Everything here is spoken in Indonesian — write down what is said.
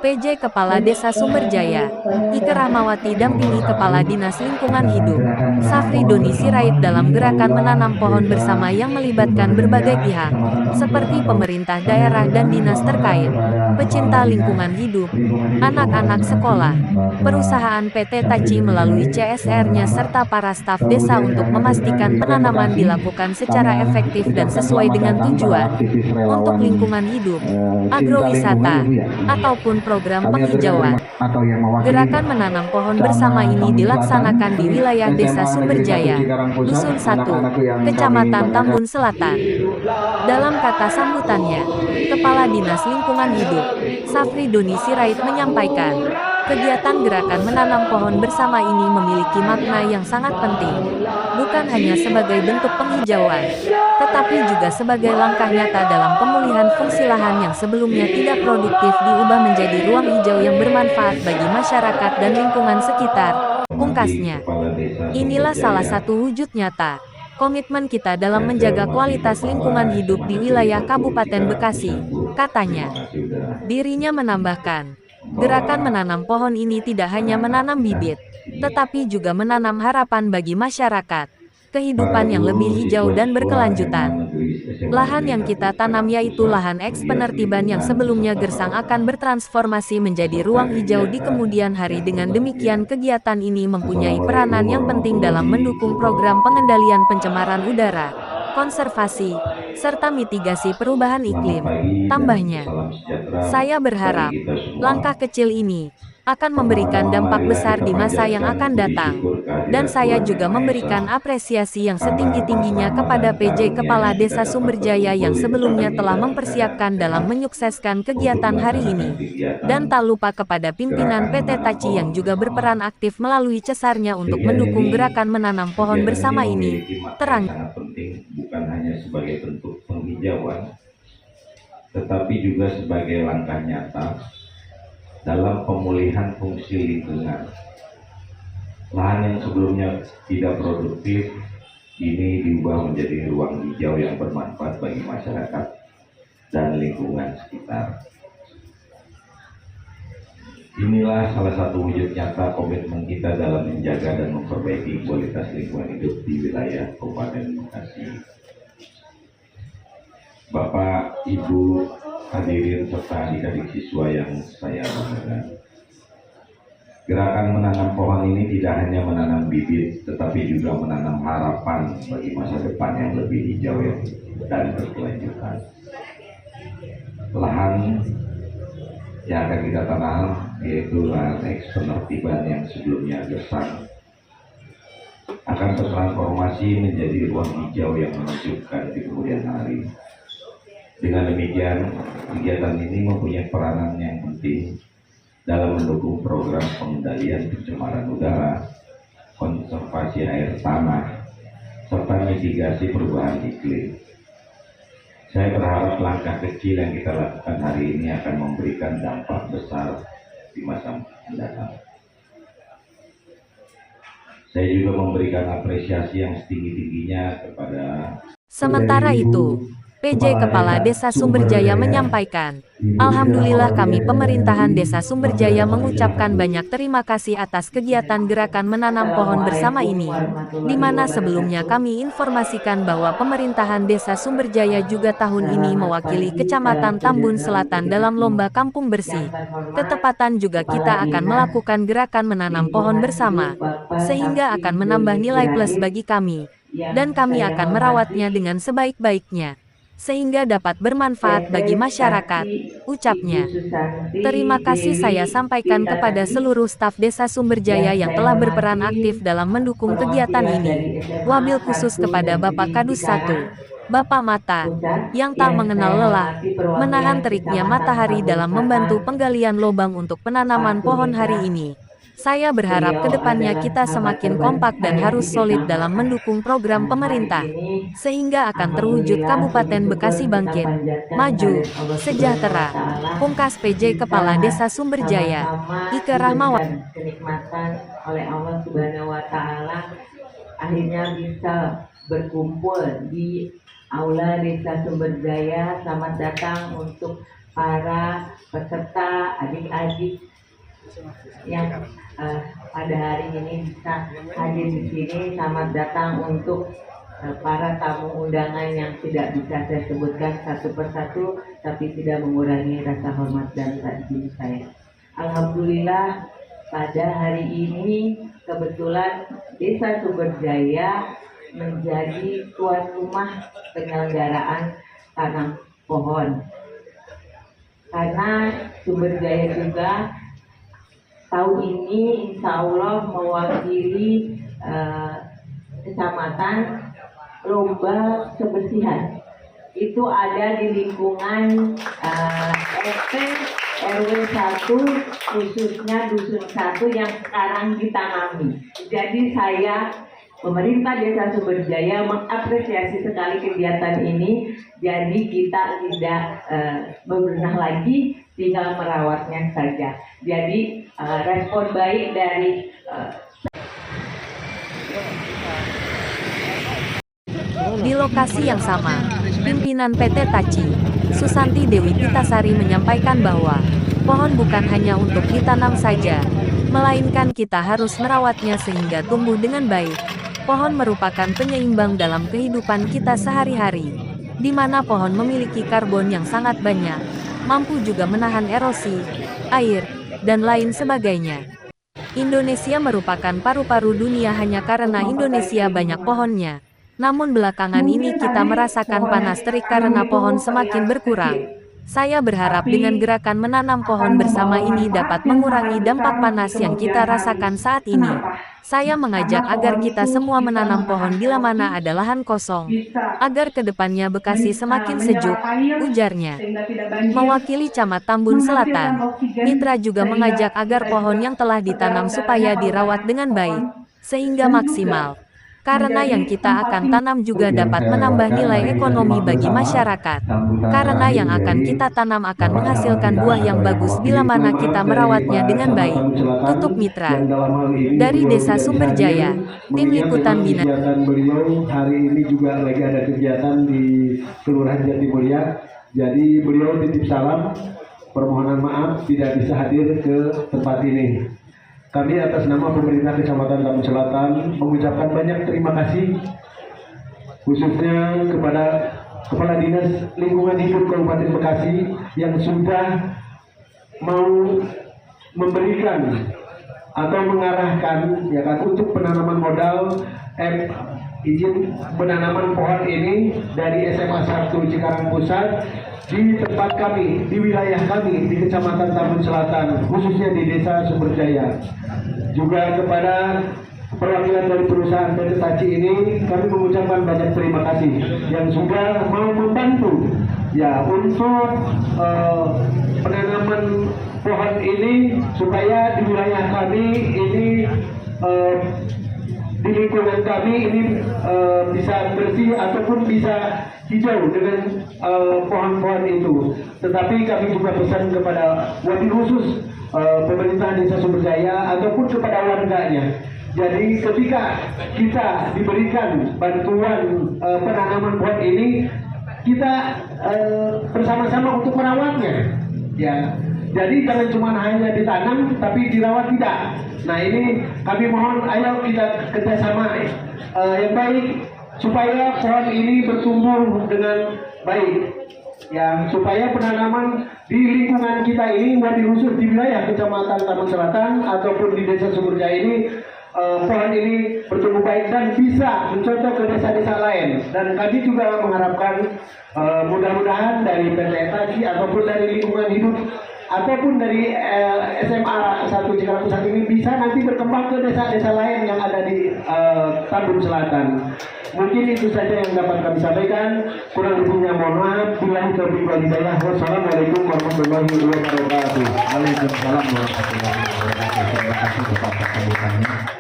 PJ Kepala Desa Sumberjaya, Ike Rahmawati dampingi Kepala Dinas Lingkungan Hidup, Safri Doni Sirait dalam gerakan menanam pohon bersama yang melibatkan berbagai pihak, seperti pemerintah daerah dan dinas terkait, pecinta lingkungan hidup, anak-anak sekolah, perusahaan PT Taci melalui CSR-nya serta para staf desa untuk memastikan penanaman dilakukan secara efektif dan sesuai dengan tujuan untuk lingkungan hidup, agrowisata, ataupun program penghijauan. Gerakan menanam pohon bersama ini dilaksanakan di wilayah Desa Sumberjaya, Dusun 1, Kecamatan Tambun Selatan. Dalam kata sambutannya, Kepala Dinas Lingkungan Hidup, Safri Doni Sirait menyampaikan, kegiatan gerakan menanam pohon bersama ini memiliki makna yang sangat penting, bukan hanya sebagai bentuk penghijauan, tetapi juga sebagai langkah nyata dalam pemulihan fungsi lahan yang sebelumnya tidak produktif diubah menjadi ruang hijau yang bermanfaat bagi masyarakat dan lingkungan sekitar, pungkasnya. Inilah salah satu wujud nyata komitmen kita dalam menjaga kualitas lingkungan hidup di wilayah Kabupaten Bekasi, katanya. Dirinya menambahkan, gerakan menanam pohon ini tidak hanya menanam bibit, tetapi juga menanam harapan bagi masyarakat, kehidupan yang lebih hijau dan berkelanjutan. Lahan yang kita tanam yaitu lahan eks penertiban yang sebelumnya gersang akan bertransformasi menjadi ruang hijau di kemudian hari. Dengan demikian kegiatan ini mempunyai peranan yang penting dalam mendukung program pengendalian pencemaran udara, konservasi, serta mitigasi perubahan iklim. Tambahnya, saya berharap langkah kecil ini akan memberikan dampak besar di masa yang akan datang. Dan saya juga memberikan apresiasi yang setinggi-tingginya kepada PJ Kepala Desa Sumberjaya yang sebelumnya telah mempersiapkan dalam menyukseskan kegiatan hari ini. Dan tak lupa kepada pimpinan PT Taci yang juga berperan aktif melalui cesarnya untuk mendukung gerakan menanam pohon bersama ini. Terang. Sangat penting bukan hanya sebagai bentuk penghijauan, tetapi juga sebagai langkah nyata dalam pemulihan fungsi lingkungan. Lahan yang sebelumnya tidak produktif ini diubah menjadi ruang hijau yang bermanfaat bagi masyarakat dan lingkungan sekitar. Inilah salah satu wujud nyata komitmen kita dalam menjaga dan memperbaiki kualitas lingkungan hidup di wilayah Kabupaten Bekasi. Bapak, Ibu, hadirin serta adik-adik siswa yang saya banggakan. Gerakan menanam pohon ini tidak hanya menanam bibit, tetapi juga menanam harapan bagi masa depan yang lebih hijau dan berkelanjutan. Lahan yang akan kita tanam yaitu lahan eks penertiban yang sebelumnya gersang akan bertransformasi menjadi ruang hijau yang menunjukkan di kemudian hari. Dengan demikian, kegiatan ini mempunyai peranan yang penting dalam mendukung program pengendalian pencemaran udara, konservasi air tanah, serta mitigasi perubahan iklim. Saya berharap langkah kecil yang kita lakukan hari ini akan memberikan dampak besar di masa mendatang. Saya juga memberikan apresiasi yang setinggi-tingginya kepada. Sementara itu, PJ Kepala Desa Sumberjaya menyampaikan, Alhamdulillah kami pemerintahan Desa Sumberjaya mengucapkan banyak terima kasih atas kegiatan gerakan menanam pohon bersama ini, di mana sebelumnya kami informasikan bahwa pemerintahan Desa Sumberjaya juga tahun ini mewakili Kecamatan Tambun Selatan dalam Lomba Kampung Bersih. Ketepatan juga kita akan melakukan gerakan menanam pohon bersama, sehingga akan menambah nilai plus bagi kami, dan kami akan merawatnya dengan sebaik-baiknya, sehingga dapat bermanfaat bagi masyarakat, ucapnya. Terima kasih saya sampaikan kepada seluruh staf Desa Sumberjaya yang telah berperan aktif dalam mendukung kegiatan ini. Wabil khusus kepada Bapak Kadus 1, Bapak Mata, yang tak mengenal lelah, menahan teriknya matahari dalam membantu penggalian lubang untuk penanaman pohon hari ini. Saya berharap kedepannya kita semakin kompak dan harus solid dalam mendukung program pemerintah, sehingga akan terwujud Kabupaten Bekasi bangkit, maju, sejahtera. Pungkas PJ Kepala Desa Sumberjaya, Ike Rahmawati. Kenikmatan oleh Allah Subhanahu wa Ta'ala, akhirnya bisa berkumpul di Aula Desa Sumberjaya. Selamat datang untuk para peserta, adik-adik yang pada hari ini bisa hadir di sini. Selamat datang untuk para tamu undangan yang tidak bisa saya sebutkan satu persatu, tapi tidak mengurangi rasa hormat dan takjub saya. Alhamdulillah pada hari ini kebetulan Desa Sumberjaya menjadi tuan rumah penyelenggaraan tanam pohon. Karena Sumberjaya juga tahun ini insya Allah mewakili kecamatan lomba kebersihan. Itu ada di lingkungan RT RW 1, khususnya Dusun 1 yang sekarang ditanami. Jadi saya, pemerintah Desa Sumberjaya mengapresiasi sekali kegiatan ini. Jadi kita tidak bebenah lagi, tinggal merawatnya saja. Jadi respon baik dari Di lokasi yang sama, pimpinan PT Taci, Susanti Dewi Pitasari menyampaikan bahwa pohon bukan hanya untuk ditanam saja, melainkan kita harus merawatnya sehingga tumbuh dengan baik. Pohon merupakan penyeimbang dalam kehidupan kita sehari-hari, di mana pohon memiliki karbon yang sangat banyak, mampu juga menahan erosi, air, dan lain sebagainya. Indonesia merupakan paru-paru dunia hanya karena Indonesia banyak pohonnya. Namun belakangan ini kita merasakan panas terik karena pohon semakin berkurang. Saya berharap dengan gerakan menanam pohon bersama ini dapat mengurangi dampak panas yang kita rasakan saat ini. Saya mengajak agar kita semua menanam pohon bila mana ada lahan kosong, agar kedepannya Bekasi semakin sejuk, ujarnya. Mewakili Camat Tambun Selatan, Mitra juga mengajak agar pohon yang telah ditanam supaya dirawat dengan baik, sehingga maksimal. Karena yang kita akan tanam juga dapat menambah nilai ekonomi bagi masyarakat. Karena yang akan kita tanam akan menghasilkan buah yang bagus bila mana kita merawatnya dengan baik. Tutup Mitra. Dari Desa Sumberjaya, Tim Liputan Bina. Beliau hari ini juga lagi ada kegiatan di Kelurahan Jatimulya. Jadi beliau titip salam, permohonan maaf tidak bisa hadir ke tempat ini. Kami atas nama pemerintah Kecamatan Tambun Selatan mengucapkan banyak terima kasih khususnya kepada Kepala Dinas Lingkungan Hidup Kabupaten Bekasi yang sudah mau memberikan atau mengarahkan ya kan untuk penanaman modal izin penanaman pohon ini dari SMA 1 Cikarang Pusat di tempat kami, di wilayah kami, di Kecamatan Tambun Selatan, khususnya di Desa Sumberjaya. Juga kepada perwakilan dari perusahaan PT Taci ini, kami mengucapkan banyak terima kasih yang sudah mau membantu ya untuk penanaman pohon ini supaya di wilayah kami ini di lingkungan kami ini bisa bersih ataupun bisa hijau dengan pohon-pohon itu. Tetapi kami juga pesan kepada wabil khusus pemerintah Desa Sumberjaya ataupun kepada warganya. Jadi ketika kita diberikan bantuan penanaman pohon ini, kita bersama-sama untuk merawatnya. Ya, jadi jangan cuma hanya ditanam tapi dirawat tidak. Nah ini kami mohon ayo kita kerjasama yang baik supaya pohon ini bertumbuh dengan baik, ya supaya penanaman di lingkungan kita ini wabil khusus di wilayah Kecamatan Tambun Selatan ataupun di Desa Sumberjaya ini pohon ini bertumbuh baik dan bisa mencontoh ke desa-desa lain. Dan kami juga mengharapkan mudah-mudahan dari PT Taci ataupun dari lingkungan hidup ataupun dari SMA 1 Cikarang Pusat ini bisa nanti berkembang ke desa-desa lain yang ada di Tambun Selatan. Mungkin itu saja yang dapat kami sampaikan. Kurang lebihnya mohon maaf. Billahi taufiq wal hidayah. Wassalamualaikum warahmatullahi wabarakatuh. Waalaikumsalam warahmatullahi wabarakatuh. Terima kasih Bapak sambutannya.